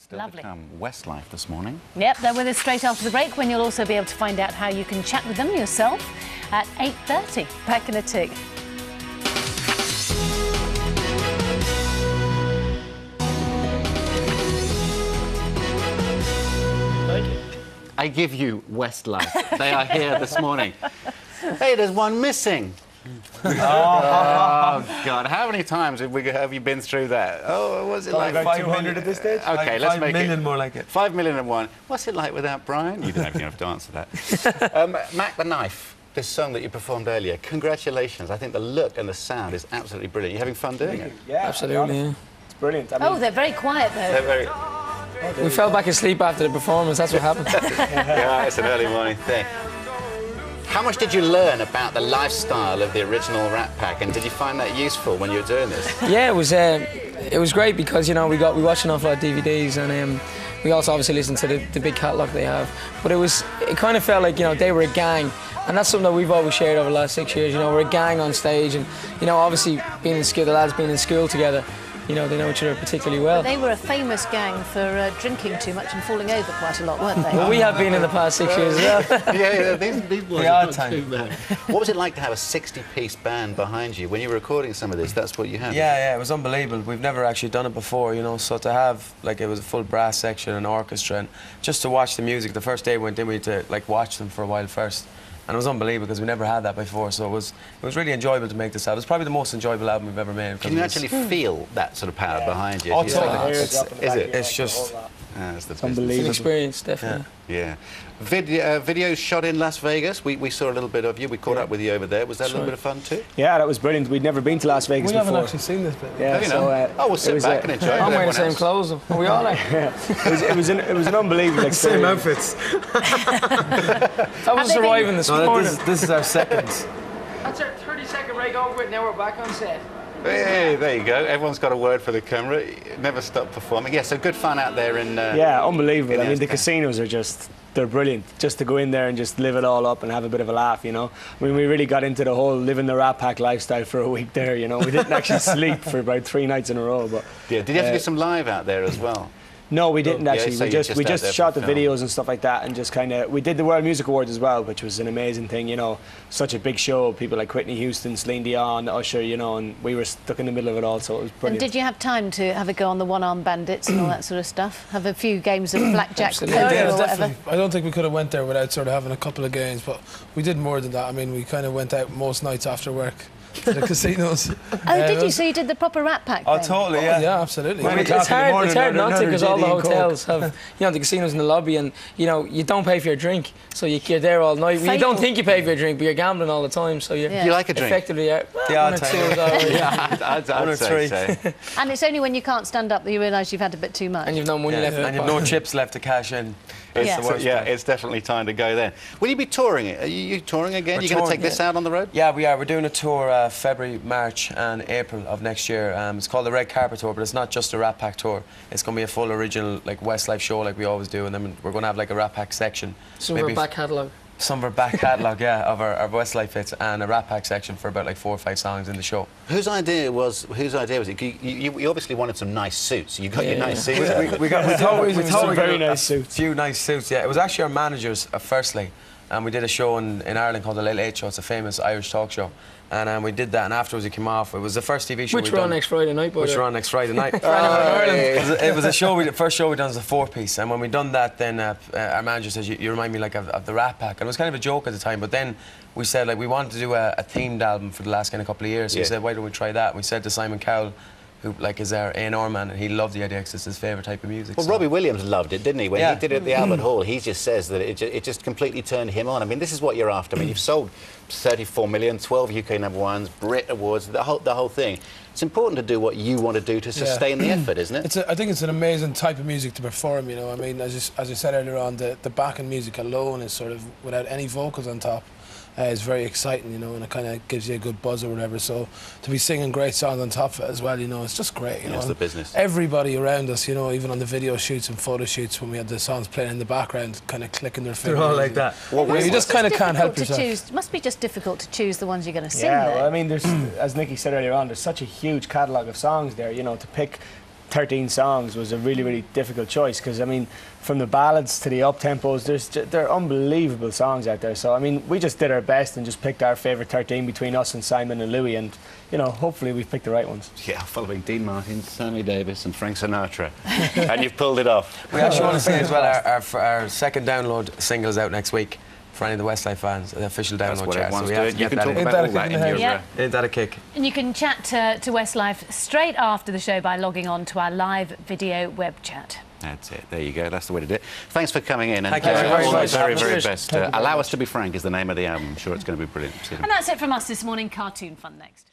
Still Lovely. to come. Westlife this morning. Yep, they're with us straight after the break, when you'll also be able to find out how you can chat with them yourself at 8:30. Back in a tick. I give you Westlife. They are here this morning. Hey, there's one missing. Oh, God. How many times have you been through that? Oh, what's it like? 500 at this stage? Okay, like let's make 5 million it more like it. 5 million and one. What's it like without Brian? You don't have to answer that. Mac the Knife, this song that you performed earlier, congratulations. I think the look and the sound is absolutely brilliant. You having fun doing it? Yeah, absolutely. Yeah. It's brilliant. I mean, Oh, they're very quiet, though. They're very... We fell back asleep after the performance, that's what happened. Yeah, it's an early morning thing. How much did you learn about the lifestyle of the original Rat Pack, and did you find that useful when you were doing this? Yeah, it was great because, you know, we watched an awful lot of DVDs, and we also obviously listened to the big catalogue they have. But it kind of felt like, you know, they were a gang, and that's something that we've always shared over the last 6 years. You know, we're a gang on stage, and, you know, obviously being in school, the lads being in school together, you know, they know each other particularly well. But they were a famous gang for drinking too much and falling over quite a lot, weren't they? Well, we have been in the past 6 years as well. Yeah, these boys The are odd not time. too bad. What was it like to have a 60-piece band behind you? When you were recording some of this, that's what you had? Yeah, it was unbelievable. We've never actually done it before, you know, so to have, like, it was a full brass section and orchestra, and just to watch the music, the first day we went in, we had to, like, watch them for a while first. And it was unbelievable because we never had that before, so it was really enjoyable to make this album. It's probably the most enjoyable album we've ever made. Can you actually feel that sort of power behind you? Oh, Yeah. totally. Is it? It's just... It's the It's an unbelievable. experience, definitely. Yeah. Videos shot in Las Vegas. We saw a little bit of you. We caught up with you over there. Was that a little bit of fun too? yeah, that was brilliant. We'd never been to Las Vegas We before. haven't actually seen this bit. Yeah, You so, know. We'll sit back and enjoy it. I'm with wearing the everyone same else. clothes. Are we all like? it was an unbelievable experience. Same outfits. I was they been- arriving this morning. This is our second. That's our 30-second break over it, now we're back on set. Hey, there you go. Everyone's got a word for the camera. Never stop performing. Yeah, so good fun out there in... Yeah, unbelievable. I mean, the Azteca. casinos are they're brilliant. Just to go in there and just live it all up and have a bit of a laugh, you know. I mean, we really got into the whole living the Rat Pack lifestyle for a week there, you know. We didn't actually sleep for about 3 nights in a row, but... Yeah, did you have to do some live out there as well? No, we didn't actually. so we you're just just out there shot for the film. videos and stuff like that, and just kind of... We did the World Music Awards as well, which was an amazing thing, you know. Such a big show. People like Whitney Houston, Celine Dion, Usher, you know, and we were stuck in the middle of it all, so it was And brilliant. did you have time to have a go on the one-armed bandits and all that sort of stuff? Have a few games of blackjack Absolutely. poker Yeah, or whatever? definitely. I don't think we could have went there without sort of having a couple of games, but we did more than that. I mean, we kind of went out most nights after work to the casinos. Oh, did you? So you did the proper Rat Pack Oh, thing? totally, Yeah, yeah. absolutely. When we It's talk in the hard, morning, it's hard not to another because all the Diddy and Coke. hotels have, you know, the casinos in the lobby, and, you know, you don't pay for your drink, so you're there all night. You Fatal. don't think you pay for your drink, but you're gambling all the time, so you're Yeah. You like a drink? effectively out. Yeah, One I'll or take two it. is all right. Yeah, I'd One or say three. so. And it's only when you can't stand up that you realise you've had a bit too much. And you've no money left in And the you've no pocket. chips left to cash in. That's Yeah. the So, worst yeah, part. it's definitely time to go then. Will you be touring it? Are you touring again? We're You're going to touring, take this out on the road? Yeah, we are. We're doing a tour February, March and April of next year. It's called the Red Carpet Tour, but it's not just a Rat Pack tour. It's going to be a full original, like, Westlife show like we always do, and then we're going to have, like, a Rat Pack section. Some of our back catalogue. Some of our back catalogue, yeah, of our Westlife hits, and a Rat Pack section for about, like, 4 or 5 songs in the show. Whose idea was it? You obviously wanted some nice suits. You got your nice suits. We thought we Some very got nice a suits. few nice suits, yeah. It was actually our managers, firstly, and we did a show in Ireland called The Late Late Show. It's a famous Irish talk show. And we did that, and afterwards it came off. It was the first TV show Which we'd we're on done. next Friday night, by Which the we're way. on next Friday night. Ireland. It was a show. The first show we done was a 4-piece, and when we done that, then our manager says, "You remind me like of the Rat Pack," and it was kind of a joke at the time. But then we said, like, we wanted to do a themed album for the last kind of couple of years. So we said, why don't we try that? And we said to Simon Cowell, who, like, is our A&R man, and he loved the idea because it's his favourite type of music. Well, so. Robbie Williams loved it, didn't he? When Yeah. he did it at the Albert Hall, he just says that it just completely turned him on. I mean, this is what you're after. I mean, you've sold 34 million, 12 UK #1s, Brit Awards, the whole thing. It's important to do what you want to do to sustain the effort, isn't it? I think it's an amazing type of music to perform, you know. I mean, as you said earlier on, the backing music alone is sort of, without any vocals on top, is very exciting, you know, and it kind of gives you a good buzz or whatever. So to be singing great songs on top of it as well, you know, it's just great, you know. It's the business. Everybody around us, you know, even on the video shoots and photo shoots when we had the songs playing in the background, kind of clicking their fingers. They're all like that. You just kind of can't help Difficult to yourself. choose. It must be just difficult to choose the ones you're going to sing. Yeah, though. well, I mean, there's, as Nicky said earlier on, there's such a huge catalogue of songs there, you know, to pick 13 songs was a really, really difficult choice because, I mean, from the ballads to the up-tempos, there are unbelievable songs out there. So, I mean, we just did our best and just picked our favourite 13 between us and Simon and Louis, and, you know, hopefully we've picked the right ones. Yeah, following Dean Martin, Sammy Davis and Frank Sinatra. And you've pulled it off. We actually want to say as well, our second download single is out next week for any of the Westlife fans, the official That's download what chart. everyone's So we have doing. to You get can that talk in. about all that in your... Yeah. Ain't that a kick? And you can chat to Westlife straight after the show by logging on to our live video web chat. That's it. There you go. That's the way to do it. Thanks for coming in. And Thank you very all much. the very, very Cheers. best. Allow Us to Be Frank is the name of the album. I'm sure it's going to be brilliant. See you then. And that's it from us this morning. Cartoon fun next.